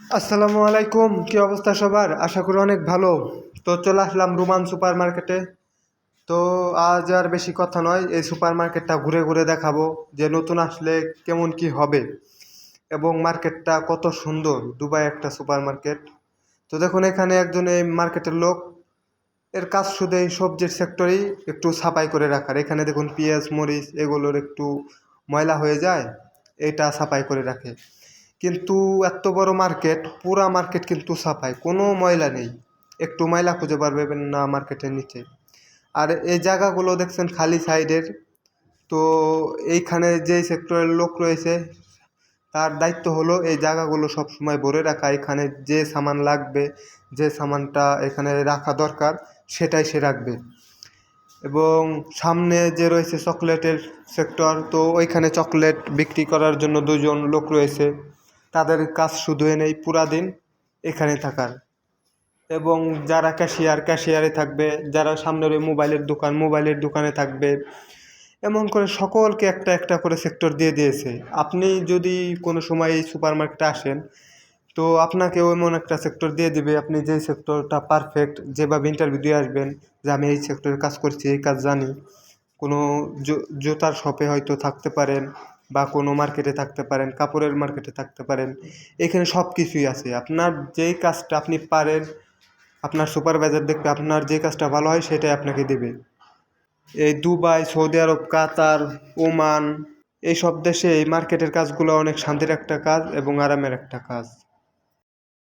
আসসালামু আলাইকুম, কি অবস্থা সবার? আশা করি অনেক ভালো। তো চলে আসলাম রোমান সুপার মার্কেটে। তো আজ আর বেশি কথা নয়, এই সুপার মার্কেটটা ঘুরে ঘুরে দেখাবো যে নতুন আসলে কেমন কি হবে এবং মার্কেটটা কত সুন্দর। দুবাই একটা সুপার মার্কেট। তো দেখুন এখানে একজন এই মার্কেটের লোক, এর কাজ শুধু এই সবজির সেক্টরেই একটু সাফাই করে রাখার। এখানে দেখুন পেঁয়াজ মরিচ এগুলোর একটু ময়লা হয়ে যায়, এটা সাফাই করে রাখে। কিন্তু এত বড় মার্কেট, পুরা মার্কেট কিন্তু সাফাই, কোনো ময়লা নেই, একটু ময়লা খুঁজে পারবেন না মার্কেটের নিচে। আর এই জায়গাগুলো দেখছেন খালি সাইডের। তো এইখানে যে সেক্টরের লোক রয়েছে তার দায়িত্ব হলো এই জায়গাগুলো সব সময় ভরে রাখা। এখানে যে সামান লাগবে, যে সামানটা এখানে রাখা দরকার সেটাই সে রাখবে। এবং সামনে যে রয়েছে চকলেটের সেক্টর, তো ওইখানে চকলেট বিক্রি করার জন্য দুজন লোক রয়েছে। তাদের কাজ শুধু এনেই পুরা দিন এখানে থাকার। এবং যারা ক্যাশিয়ারে থাকবে, যারা সামনের ওই মোবাইলের দোকানে থাকবে। এমন করে সকলকে একটা একটা করে সেক্টর দিয়ে দিয়েছে। আপনি যদি কোনো সময় এই সুপার মার্কেটে আসেন, তো আপনাকেও এমন একটা সেক্টর দিয়ে দিবে, আপনি যেই সেক্টরটা পারফেক্ট, যেভাবে ইন্টারভিউ দিয়ে আসবেন যে আমি এই সেক্টরে কাজ করছি, এই কাজ জানি। কোনো জুতার শপে হয়তো থাকতে পারেন, বা কোনো মার্কেটে থাকতে পারেন, কাপড়ের মার্কেটে থাকতে পারেন। এখানে সব কিছুই আছে, আপনার যেই কাজটা আপনি পারেন আপনার সুপারভাইজার দেখবে আপনার যে কাজটা ভালো হয় সেটাই আপনাকে দেবে। এই দুবাই, সৌদি আরব, কাতার, ওমান, এইসব দেশে এই মার্কেটের কাজগুলো অনেক শান্তির একটা কাজ এবং আরামের একটা কাজ।